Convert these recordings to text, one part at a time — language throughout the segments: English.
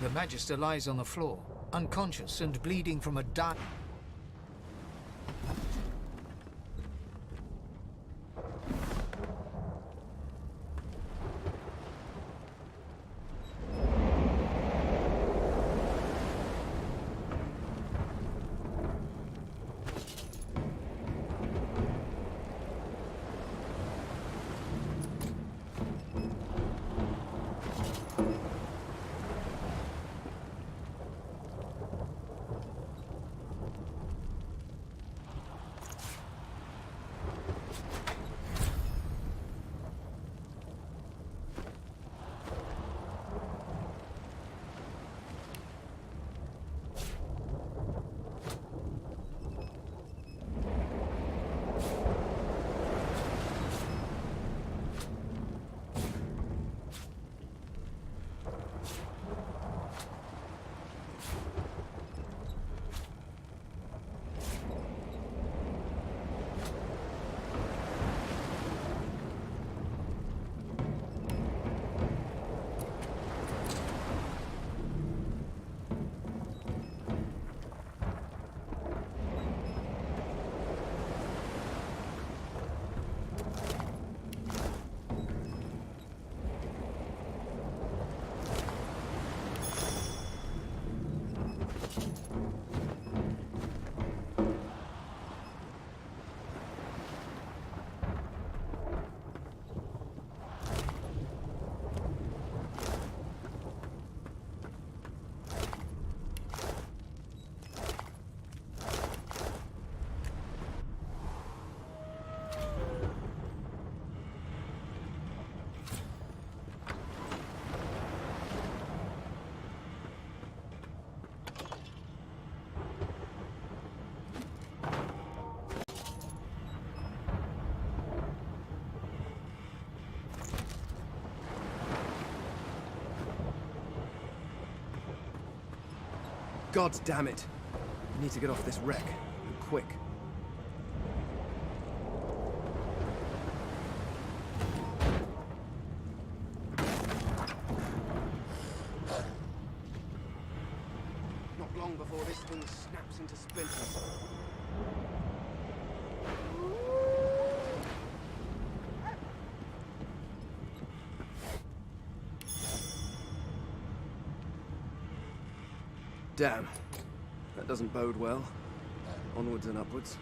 The Magister lies on the floor, unconscious and bleeding from a dive. God damn it. I need to get off this wreck. And quick. Not long before this thing snaps into splinters. Damn. That doesn't bode well. Onwards and upwards.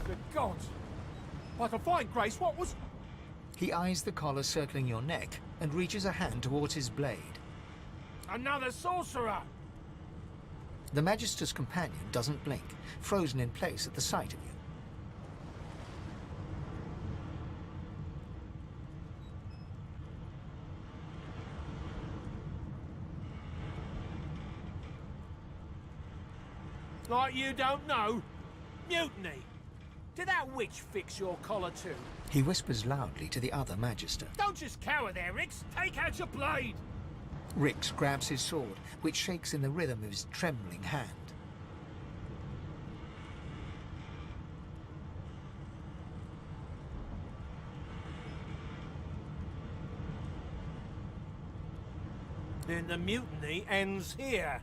Good God! Like a fine Grace, what was... He eyes the collar circling your neck and reaches a hand towards his blade. Another sorcerer! The Magister's companion doesn't blink, frozen in place at the sight of you. Like you don't know? Mutiny! Did that witch fix your collar too? He whispers loudly to the other Magister. Don't just cower there, Rix! Take out your blade! Rix grabs his sword, which shakes in the rhythm of his trembling hand. Then the mutiny ends here.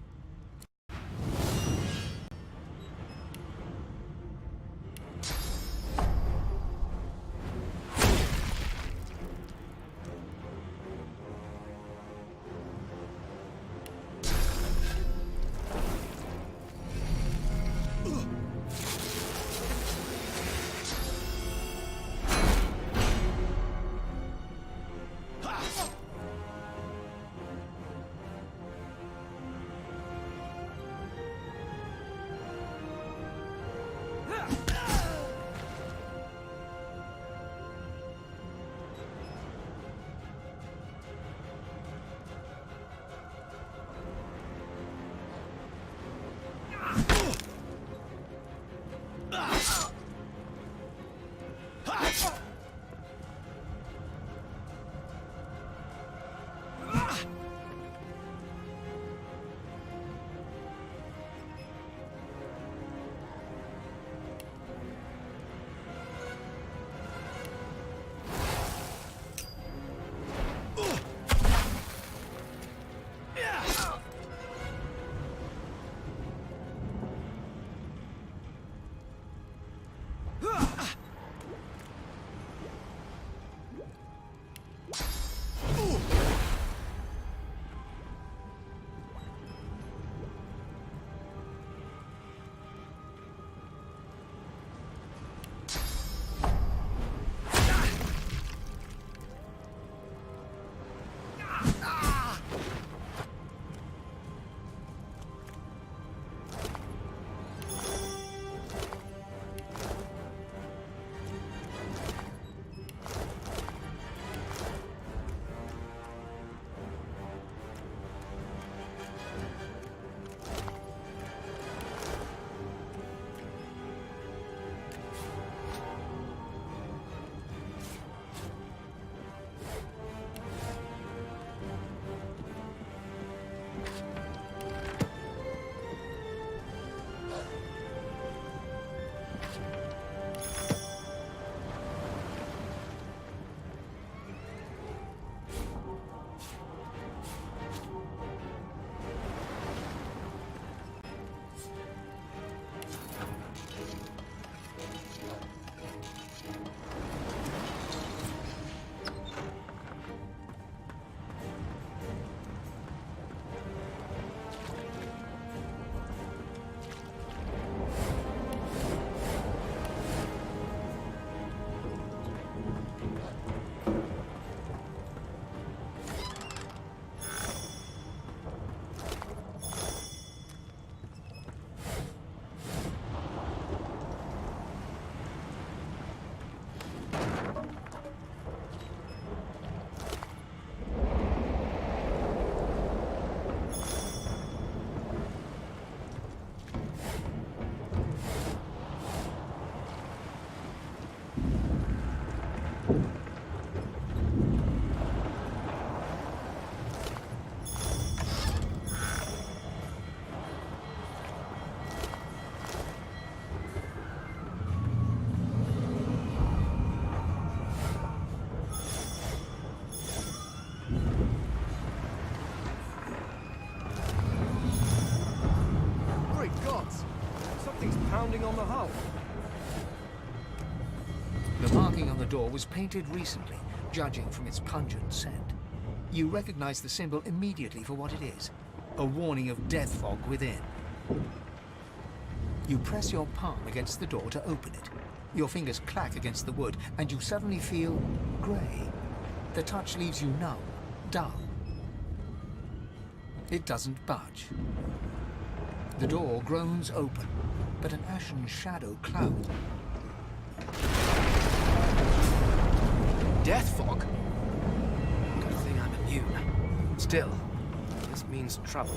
door was painted recently, judging from its pungent scent. You recognize the symbol immediately for what it is, a warning of death fog within. You press your palm against the door to open it. Your fingers clack against the wood, and you suddenly feel grey. The touch leaves you numb, dull. It doesn't budge. The door groans open, but an ashen shadow cloud. Death fog? Good thing I'm immune. Still, this means trouble.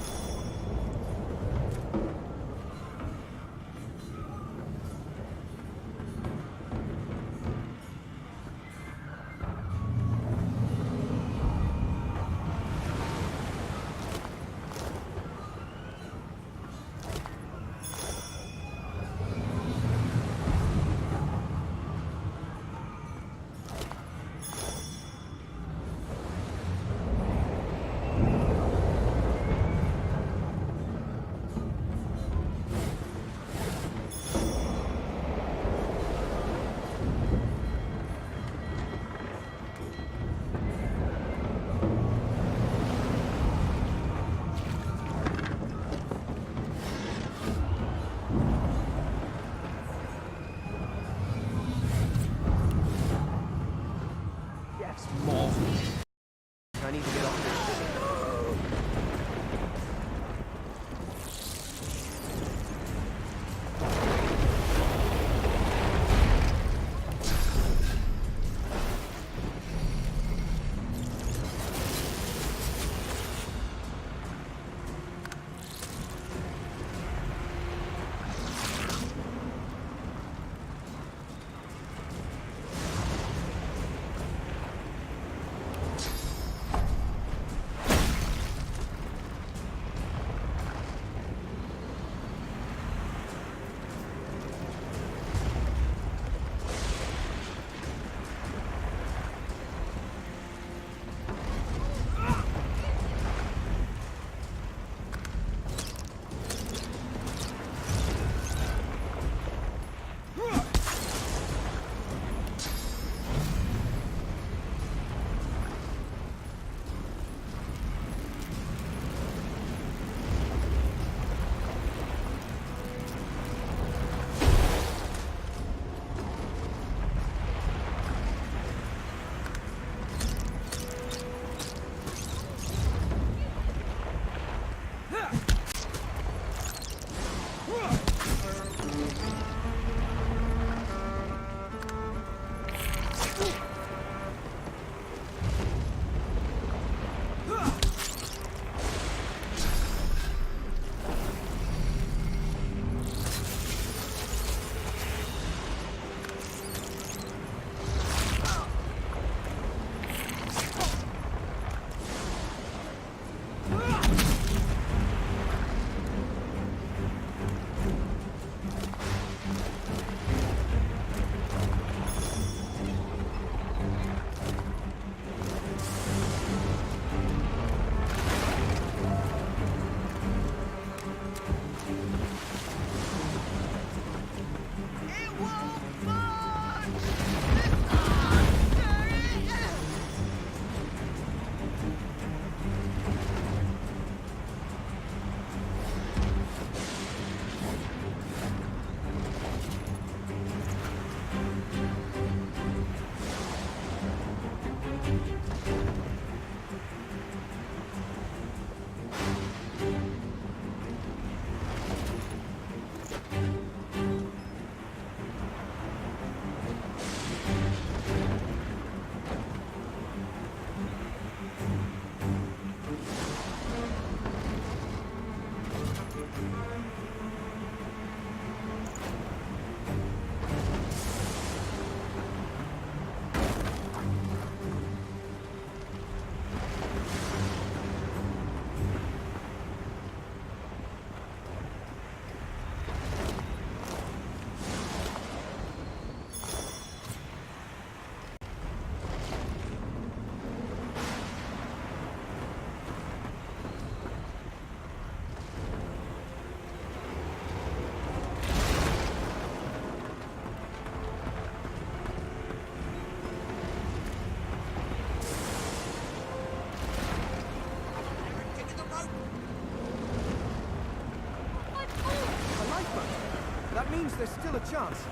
there's still a chance.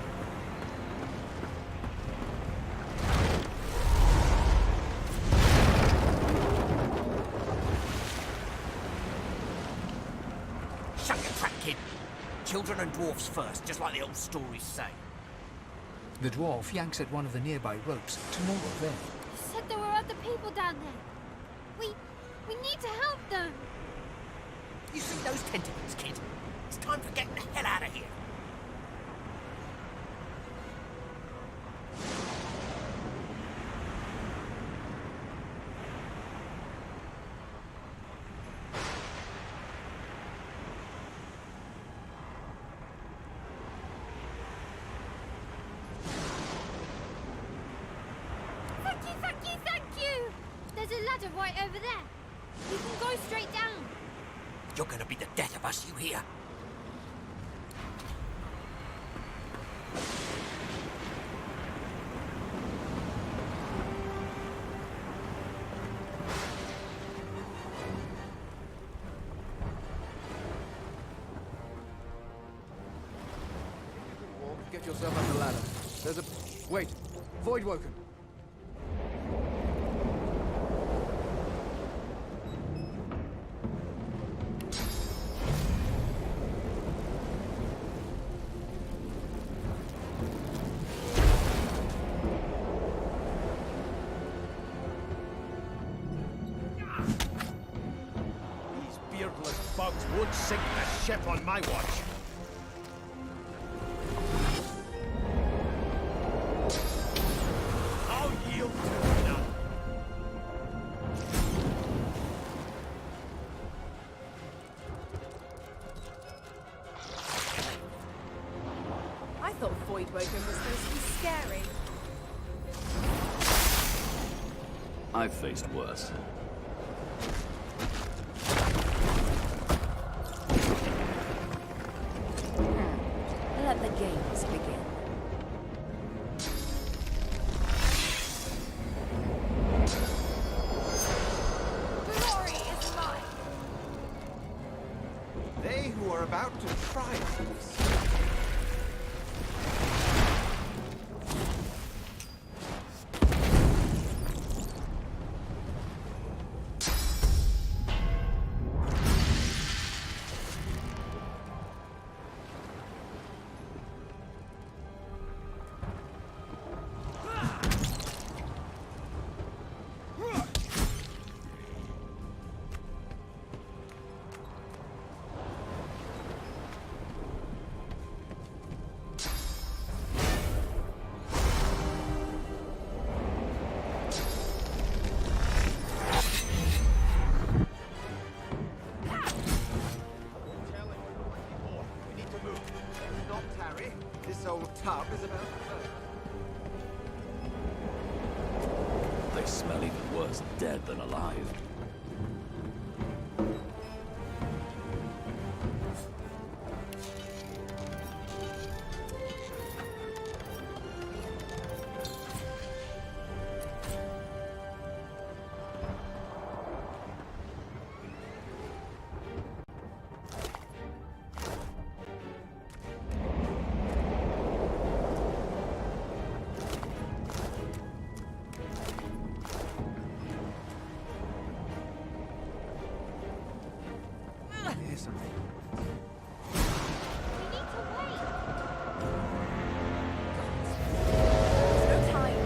Shut your trap, kid. Children and dwarfs first, just like the old stories say. The dwarf yanks at one of the nearby ropes to no avail. You said there were other people down there. We need to help them. You see those tentacles, kid? It's time for getting the hell out of here. Thank you! There's a ladder right over there. You can go straight down. You're gonna be the death of us, you hear? Get yourself up the ladder. There's a... Wait. Void woken. These beardless bugs would sink the ship on my watch. I'll yield to none. I thought Void Woken was supposed to be scary. I've faced worse. Let the games begin. Glory is mine. They who are about to triumph. This old tub is about to burst. They smell even worse dead than alive. Here's something. We need to wait. There's no time.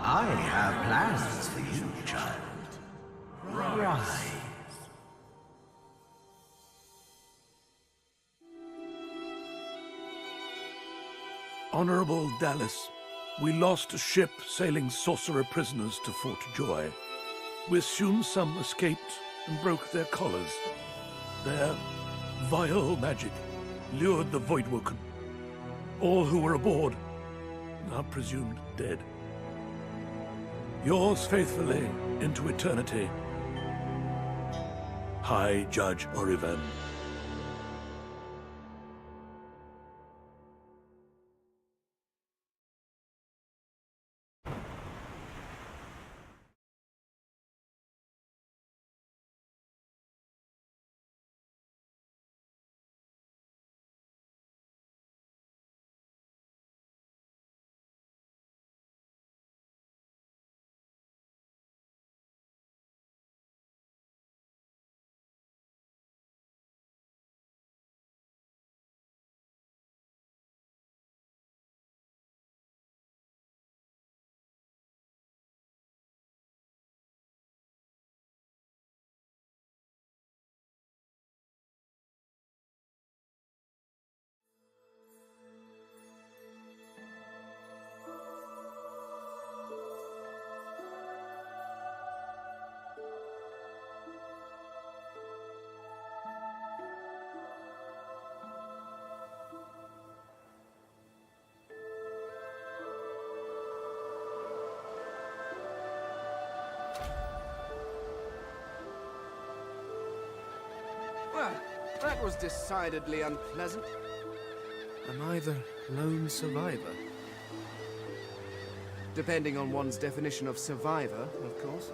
I have plans for you, child. Rise. Honorable Dallas, we lost a ship sailing sorcerer prisoners to Fort Joy. We assume some escaped and broke their collars. Their vile magic lured the Voidwoken. All who were aboard are presumed dead. Yours faithfully into eternity, High Judge Oriven. Well, that was decidedly unpleasant. Am I the lone survivor? Depending on one's definition of survivor, of course.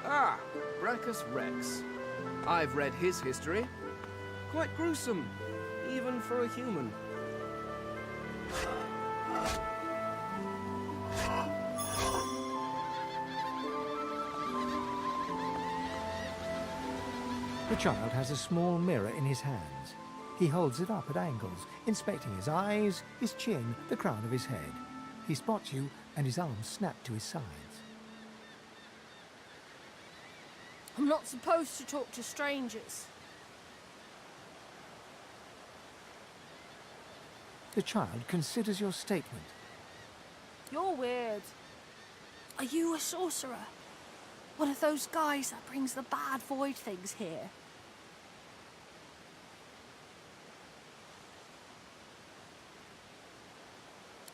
Ah, Brachus Rex. I've read his history. Quite gruesome, even for a human. The child has a small mirror in his hands. He holds it up at angles, inspecting his eyes, his chin, the crown of his head. He spots you, and his arms snap to his sides. I'm not supposed to talk to strangers. The child considers your statement. You're weird. Are you a sorcerer? One of those guys that brings the bad void things here?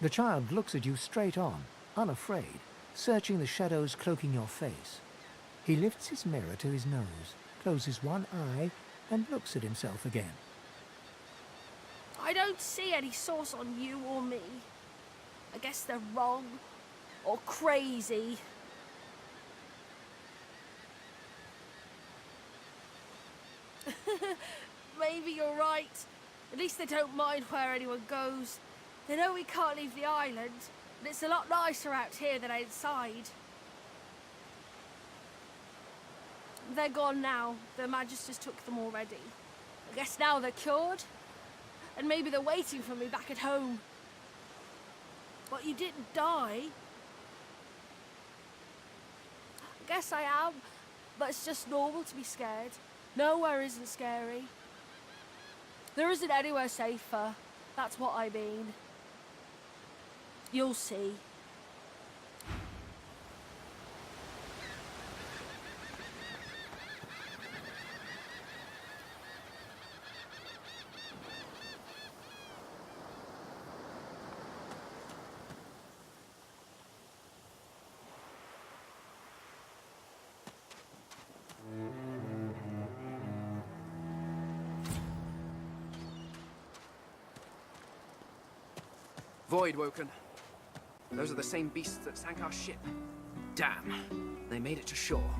The child looks at you straight on, unafraid, searching the shadows cloaking your face. He lifts his mirror to his nose, closes one eye, and looks at himself again. I don't see any source on you or me. I guess they're wrong or crazy. Maybe you're right. At least they don't mind where anyone goes. They know we can't leave the island, and it's a lot nicer out here than outside. They're gone now. The Magisters took them already. I guess now they're cured, and maybe they're waiting for me back at home. But you didn't die. I guess I am, but it's just normal to be scared. Nowhere isn't scary. There isn't anywhere safer. That's what I mean. You'll see. Voidwoken. Those are the same beasts that sank our ship. Damn. They made it to shore.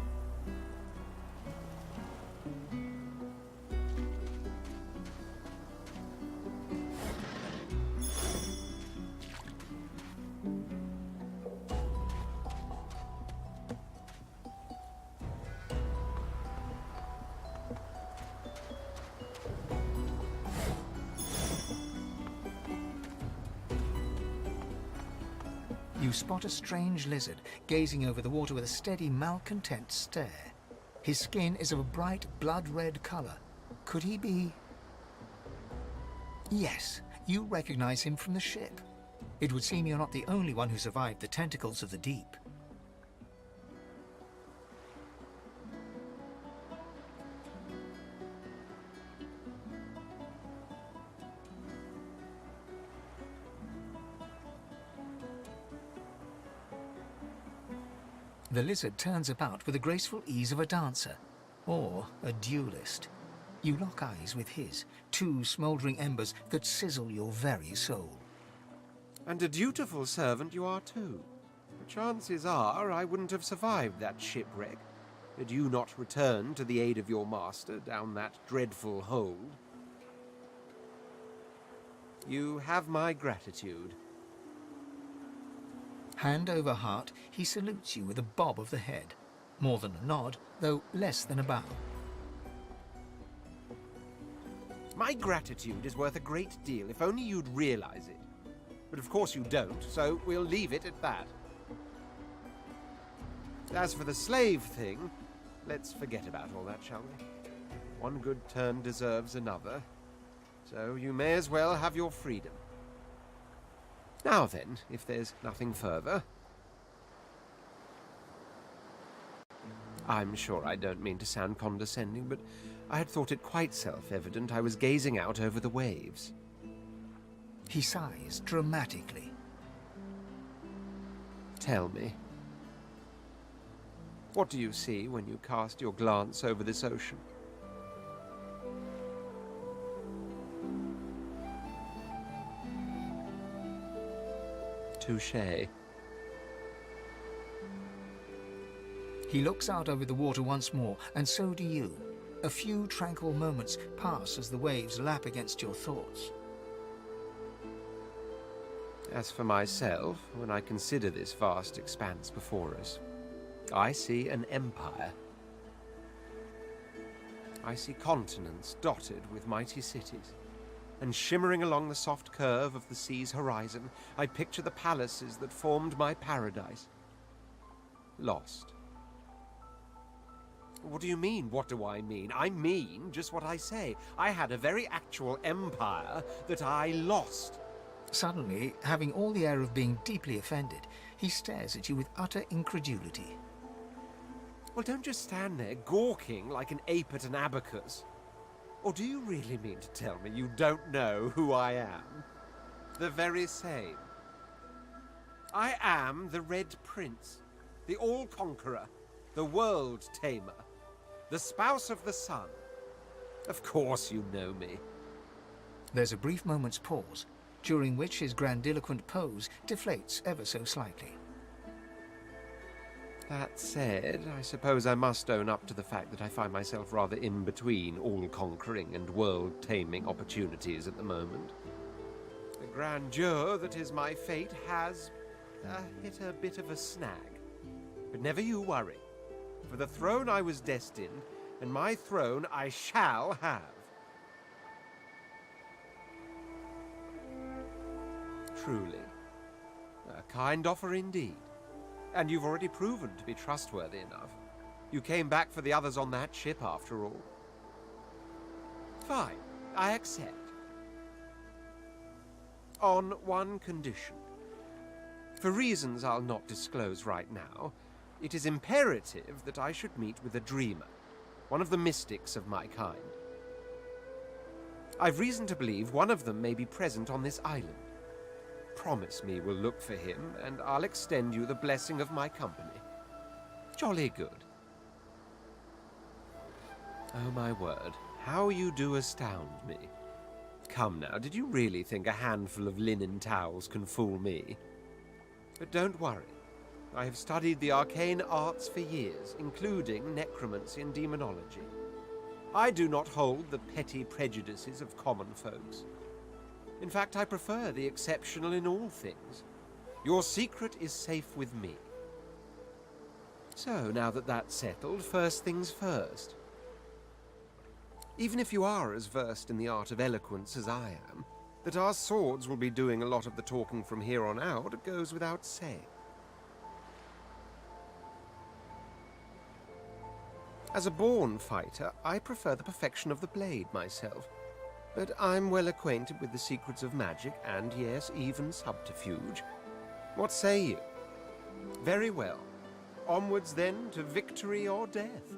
You spot a strange lizard, gazing over the water with a steady, malcontent stare. His skin is of a bright, blood-red color. Could he be... Yes, you recognize him from the ship. It would seem you're not the only one who survived the tentacles of the deep. The lizard turns about with the graceful ease of a dancer, or a duelist. You lock eyes with his, two smouldering embers that sizzle your very soul. And a dutiful servant you are too. The chances are I wouldn't have survived that shipwreck had you not returned to the aid of your master down that dreadful hold. You have my gratitude. Hand over heart, he salutes you with a bob of the head. More than a nod, though less than a bow. My gratitude is worth a great deal if only you'd realize it. But of course you don't, so we'll leave it at that. As for the slave thing, let's forget about all that, shall we? One good turn deserves another, so you may as well have your freedom. Now then, if there's nothing further... I'm sure I don't mean to sound condescending, but I had thought it quite self-evident I was gazing out over the waves. He sighs dramatically. Tell me, what do you see when you cast your glance over this ocean? Touché. He looks out over the water once more, and so do you. A few tranquil moments pass as the waves lap against your thoughts. As for myself, when I consider this vast expanse before us, I see an empire. I see continents dotted with mighty cities, and shimmering along the soft curve of the sea's horizon, I picture the palaces that formed my paradise. Lost. What do you mean, what do I mean? I mean just what I say. I had a very actual empire that I lost. Suddenly, having all the air of being deeply offended, he stares at you with utter incredulity. Well, don't just stand there gawking like an ape at an abacus. Or do you really mean to tell me you don't know who I am? The very same. I am the Red Prince, the All-Conqueror, the World-Tamer, the spouse of the sun. Of course you know me. There's a brief moment's pause, during which his grandiloquent pose deflates ever so slightly. That said, I suppose I must own up to the fact that I find myself rather in between all-conquering and world-taming opportunities at the moment. The grandeur that is my fate has hit a bit of a snag. But never you worry. For the throne I was destined, and my throne I shall have. Truly. A kind offer indeed. And you've already proven to be trustworthy enough. You came back for the others on that ship, after all. Fine, I accept. On one condition. For reasons I'll not disclose right now, it is imperative that I should meet with a dreamer, one of the mystics of my kind. I've reason to believe one of them may be present on this island. Promise me we'll look for him, and I'll extend you the blessing of my company. Jolly good. Oh my word, how you do astound me. Come now, did you really think a handful of linen towels can fool me? But don't worry. I have studied the arcane arts for years, including necromancy and demonology. I do not hold the petty prejudices of common folks. In fact, I prefer the exceptional in all things. Your secret is safe with me. So, now that that's settled, first things first. Even if you are as versed in the art of eloquence as I am, that our swords will be doing a lot of the talking from here on out goes without saying. As a born fighter, I prefer the perfection of the blade myself. But I'm well acquainted with the secrets of magic and, yes, even subterfuge. What say you? Very well. Onwards, then, to victory or death.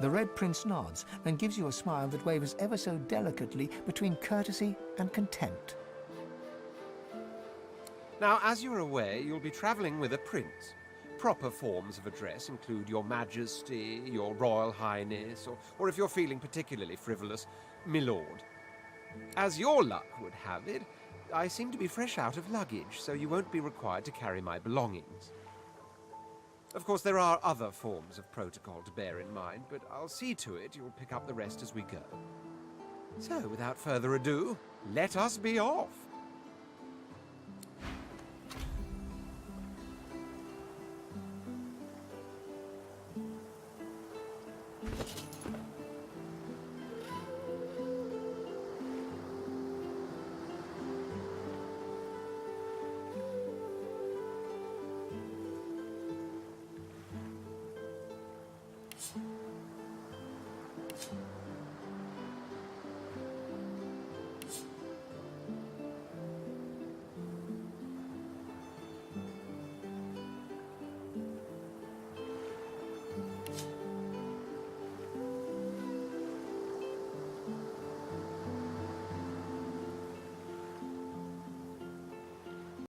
The Red Prince nods and gives you a smile that wavers ever so delicately between courtesy and contempt. Now, as you're aware, you'll be travelling with a prince. Proper forms of address include Your Majesty, Your Royal Highness, or if you're feeling particularly frivolous, Milord. As your luck would have it, I seem to be fresh out of luggage, so you won't be required to carry my belongings. Of course, there are other forms of protocol to bear in mind, but I'll see to it you'll pick up the rest as we go. So, without further ado, let us be off.